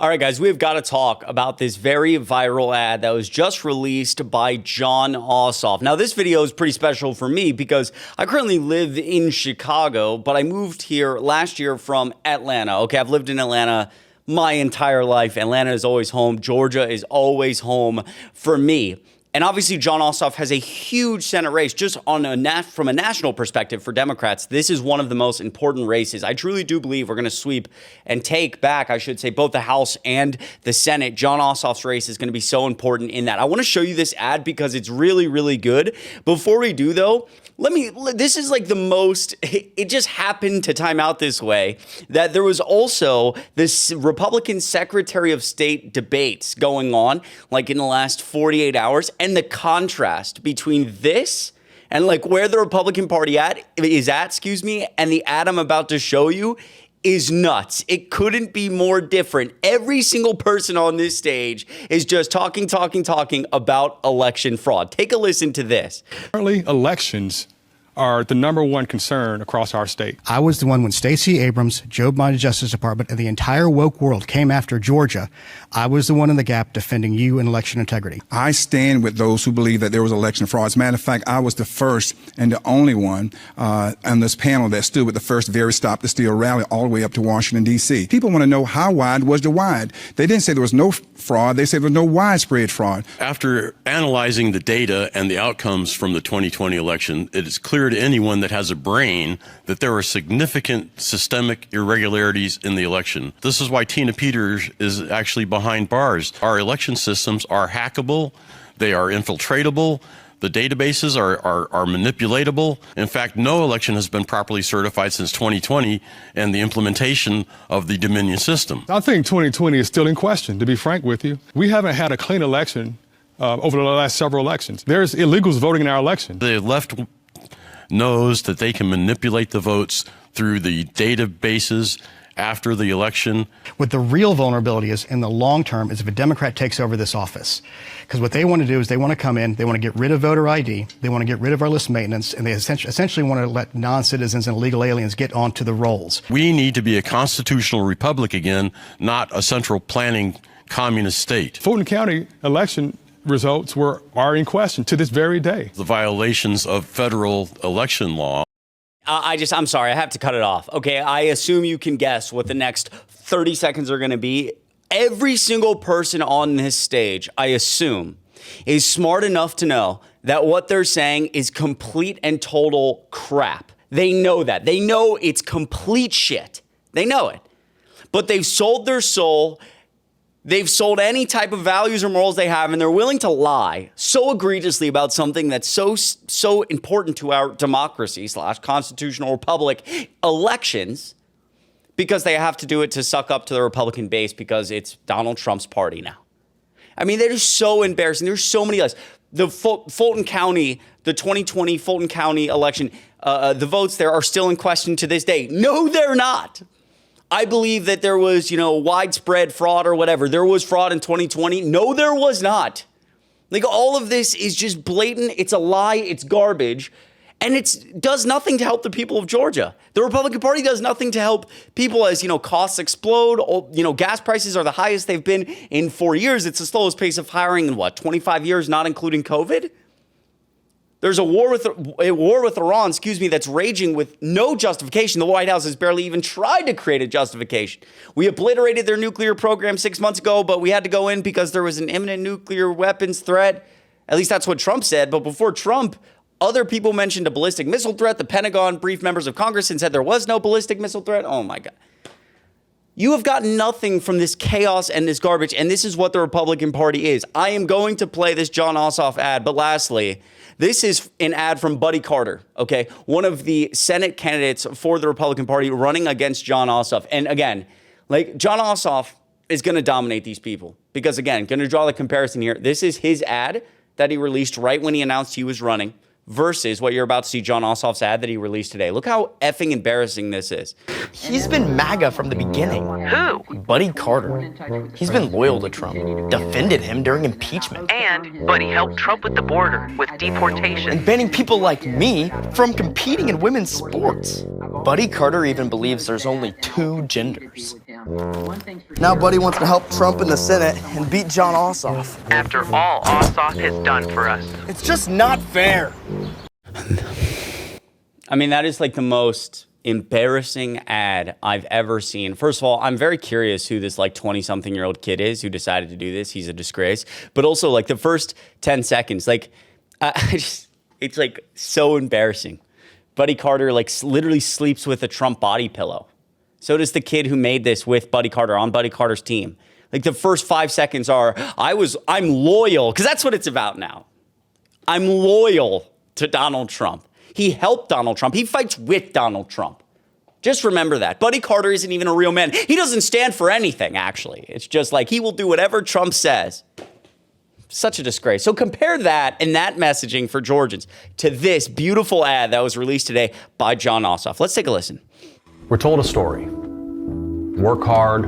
All right, guys, we've got to talk about this very viral ad that was just released by Jon Ossoff. Now, this video is pretty special for me because I currently live in Chicago, but I moved here last year from Atlanta. Okay, I've lived in Atlanta my entire life. Atlanta is always home. Georgia is always home for me. And obviously, Jon Ossoff has a huge Senate race just on from a national perspective for Democrats. This is one of the most important races. I truly do believe we're going to sweep and take back, I should say, both the House and the Senate. Jon Ossoff's race is going to be so important in that. I want to show you this ad because it's really, really good. Before we do, though, this is like the most, it just happened to time out this way, that there was also this Republican Secretary of State debates going on like in the last 48 hours. And the contrast between this and like where the Republican Party is at, and the ad I'm about to show you is nuts. It couldn't be more different. Every single person on this stage is just talking about election fraud. Take a listen to this. Currently, elections are the #1 concern across our state. I was the one when Stacey Abrams, Joe Biden's Justice Department, and the entire woke world came after Georgia. I was the one in the gap defending you in election integrity. I stand with those who believe that there was election fraud. As a matter of fact, I was the first and the only one on this panel that stood with the first Very Stop the Steal rally all the way up to Washington, D.C. People want to know how wide was the wide. They didn't say there was no fraud. They said there was no widespread fraud. After analyzing the data and the outcomes from the 2020 election, it is clear to anyone that has a brain that there are significant systemic irregularities in the election. This is why Tina Peters is actually behind bars. Our election systems are hackable. They are infiltratable. The databases are manipulatable. In fact, no election has been properly certified since 2020 and the implementation of the Dominion system. I think 2020 is still in question, to be frank with you. We haven't had a clean election over the last several elections. There's illegals voting in our election. The left knows that they can manipulate the votes through the databases after the election. What the real vulnerability is in the long term is if a Democrat takes over this office. Because what they want to do is they want to come in, they want to get rid of voter ID, they want to get rid of our list maintenance, and they essentially want to let non-citizens and illegal aliens get onto the rolls. We need to be a constitutional republic again, not a central planning communist state. Fulton County election results are in question to this very day. The violations of federal election law. I'm sorry, I have to cut it off. Okay, I assume you can guess what the next 30 seconds are going to be. Every single person on this stage, I assume, is smart enough to know that what they're saying is complete and total crap. They know that. They know it's complete shit. They know it. But they've sold their soul. They've sold any type of values or morals they have, and they're willing to lie so egregiously about something that's so important to our democracy / constitutional republic, elections, because they have to do it to suck up to the Republican base because it's Donald Trump's party now. I mean, they're just so embarrassing. There's so many lies. The Fulton County, the 2020 Fulton County election, the votes there are still in question to this day. No, they're not. I believe that there was, widespread fraud or whatever. There was fraud in 2020. No, there was not. Like, all of this is just blatant. It's a lie. It's garbage. And it does nothing to help the people of Georgia. The Republican Party does nothing to help people as, costs explode. Gas prices are the highest they've been in 4 years. It's the slowest pace of hiring in 25 years, not including COVID? There's a war with Iran, that's raging with no justification. The White House has barely even tried to create a justification. We obliterated their nuclear program 6 months ago, but we had to go in because there was an imminent nuclear weapons threat. At least that's what Trump said. But before Trump, other people mentioned a ballistic missile threat. The Pentagon briefed members of Congress and said there was no ballistic missile threat. Oh, my God. You have gotten nothing from this chaos and this garbage, and this is what the Republican Party is. I am going to play this Jon Ossoff ad, but lastly, this is an ad from Buddy Carter, okay? One of the Senate candidates for the Republican Party running against Jon Ossoff. And again, Jon Ossoff is going to dominate these people because, again, going to draw the comparison here. This is his ad that he released right when he announced he was running versus what you're about to see Jon Ossoff's ad that he released today. Look how effing embarrassing this is. He's been MAGA from the beginning. Who? Buddy Carter. He's been loyal to Trump, defended him during impeachment. But he helped Trump with the border, with deportation. And banning people like me from competing in women's sports. Buddy Carter even believes there's only 2 genders. Now Buddy wants to help Trump in the Senate and beat Jon Ossoff. After all Ossoff has done for us. It's just not fair. I mean, that is like the most embarrassing ad I've ever seen. First of all, I'm very curious who this like 20-something-year-old kid is who decided to do this. He's a disgrace. But also like the first 10 seconds, like it's like so embarrassing. Buddy Carter like literally sleeps with a Trump body pillow. So does the kid who made this with Buddy Carter on Buddy Carter's team. Like the first 5 seconds are, I'm loyal, because that's what it's about now. I'm loyal to Donald Trump. He helped Donald Trump. He fights with Donald Trump. Just remember that. Buddy Carter isn't even a real man. He doesn't stand for anything, actually. It's just like he will do whatever Trump says. Such a disgrace. So compare that and that messaging for Georgians to this beautiful ad that was released today by Jon Ossoff. Let's take a listen. We're told a story. Work hard,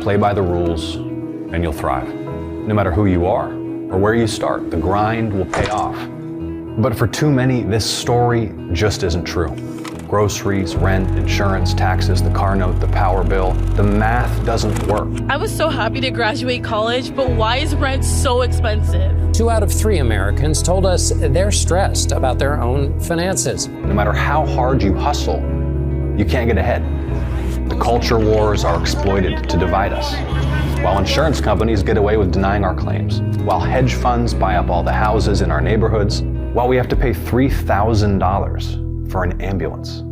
play by the rules, and you'll thrive. No matter who you are or where you start, the grind will pay off. But for too many, this story just isn't true. Groceries, rent, insurance, taxes, the car note, the power bill, the math doesn't work. I was so happy to graduate college, but why is rent so expensive? 2 out of 3 Americans told us they're stressed about their own finances. No matter how hard you hustle, you can't get ahead. The culture wars are exploited to divide us, while insurance companies get away with denying our claims, while hedge funds buy up all the houses in our neighborhoods, while we have to pay $3,000 for an ambulance.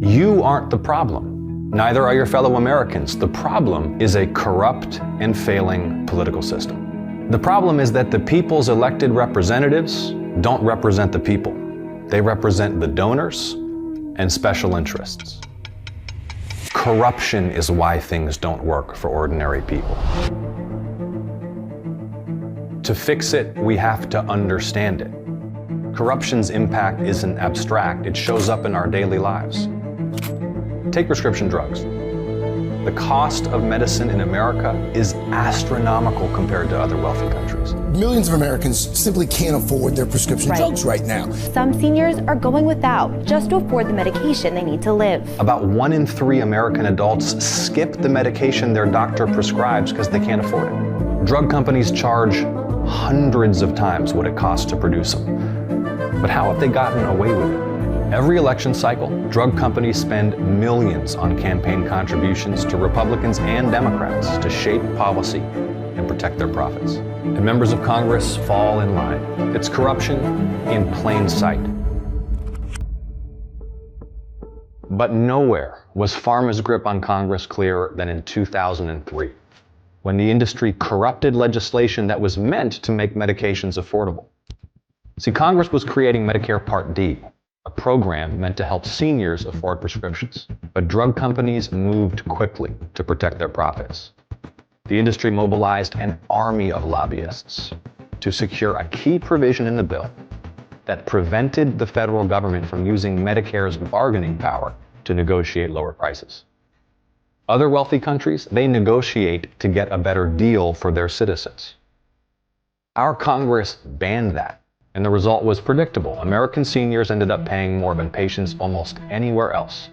You aren't the problem. Neither are your fellow Americans. The problem is a corrupt and failing political system. The problem is that the people's elected representatives don't represent the people. They represent the donors and special interests. Corruption is why things don't work for ordinary people. To fix it, we have to understand it. Corruption's impact isn't abstract, it shows up in our daily lives. Take prescription drugs. The cost of medicine in America is astronomical compared to other wealthy countries. Millions of Americans simply can't afford their prescription drugs right now. Some seniors are going without just to afford the medication they need to live. About 1 in 3 American adults skip the medication their doctor prescribes because they can't afford it. Drug companies charge hundreds of times what it costs to produce them. But how have they gotten away with it? Every election cycle, drug companies spend millions on campaign contributions to Republicans and Democrats to shape policy and protect their profits. And members of Congress fall in line. It's corruption in plain sight. But nowhere was pharma's grip on Congress clearer than in 2003, when the industry corrupted legislation that was meant to make medications affordable. See, Congress was creating Medicare Part D, a program meant to help seniors afford prescriptions. But drug companies moved quickly to protect their profits. The industry mobilized an army of lobbyists to secure a key provision in the bill that prevented the federal government from using Medicare's bargaining power to negotiate lower prices. Other wealthy countries, they negotiate to get a better deal for their citizens. Our Congress banned that. And the result was predictable. American seniors ended up paying more than patients almost anywhere else.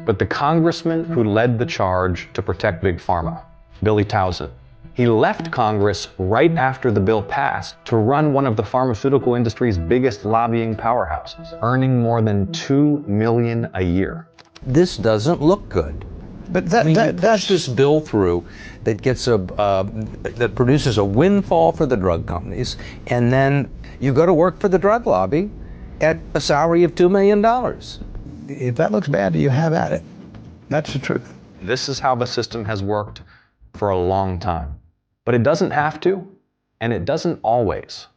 But the congressman who led the charge to protect Big Pharma, Billy Townsend, he left Congress right after the bill passed to run one of the pharmaceutical industry's biggest lobbying powerhouses, earning more than $2 million a year. This doesn't look good. But that's this bill through that gets that produces a windfall for the drug companies, and then you go to work for the drug lobby at a salary of $2 million. If that looks bad, you have at it. That's the truth. This is how the system has worked for a long time. But it doesn't have to, and it doesn't always.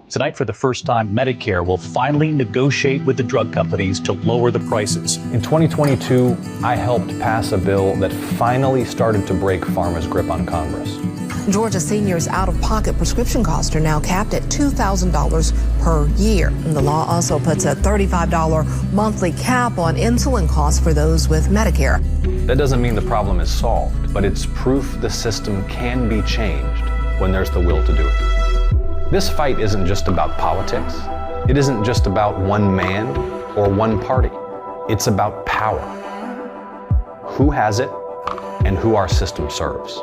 Tonight, for the first time, Medicare will finally negotiate with the drug companies to lower the prices. In 2022, I helped pass a bill that finally started to break pharma's grip on Congress. Georgia seniors' out-of-pocket prescription costs are now capped at $2,000 per year. And the law also puts a $35 monthly cap on insulin costs for those with Medicare. That doesn't mean the problem is solved, but it's proof the system can be changed when there's the will to do it. This fight isn't just about politics. It isn't just about one man or one party. It's about power. Who has it and who our system serves.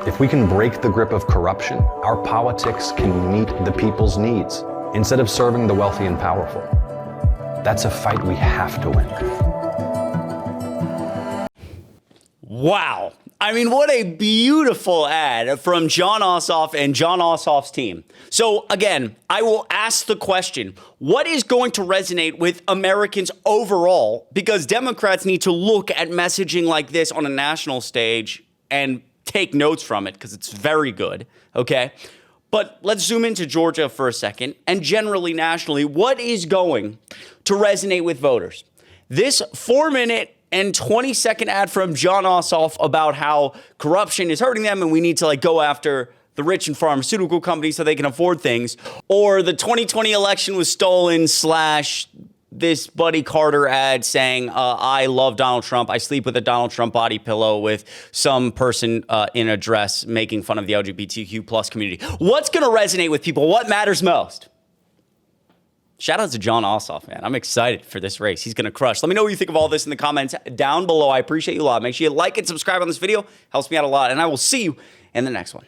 If we can break the grip of corruption, our politics can meet the people's needs instead of serving the wealthy and powerful. That's a fight we have to win. Wow. I mean, what a beautiful ad from Jon Ossoff and Jon Ossoff's team. So again, I will ask the question, what is going to resonate with Americans overall? Because Democrats need to look at messaging like this on a national stage and take notes from it because it's very good, okay? But let's zoom into Georgia for a second and generally nationally, what is going to resonate with voters? This 4-minute and 20-second ad from Jon Ossoff about how corruption is hurting them and we need to like go after the rich and pharmaceutical companies so they can afford things, or the 2020 election was stolen / this Buddy Carter ad saying, I love Donald Trump. I sleep with a Donald Trump body pillow with some person in a dress making fun of the LGBTQ plus community. What's going to resonate with people? What matters most? Shout out to Jon Ossoff, man. I'm excited for this race. He's going to crush. Let me know what you think of all this in the comments down below. I appreciate you a lot. Make sure you like and subscribe on this video. Helps me out a lot. And I will see you in the next one.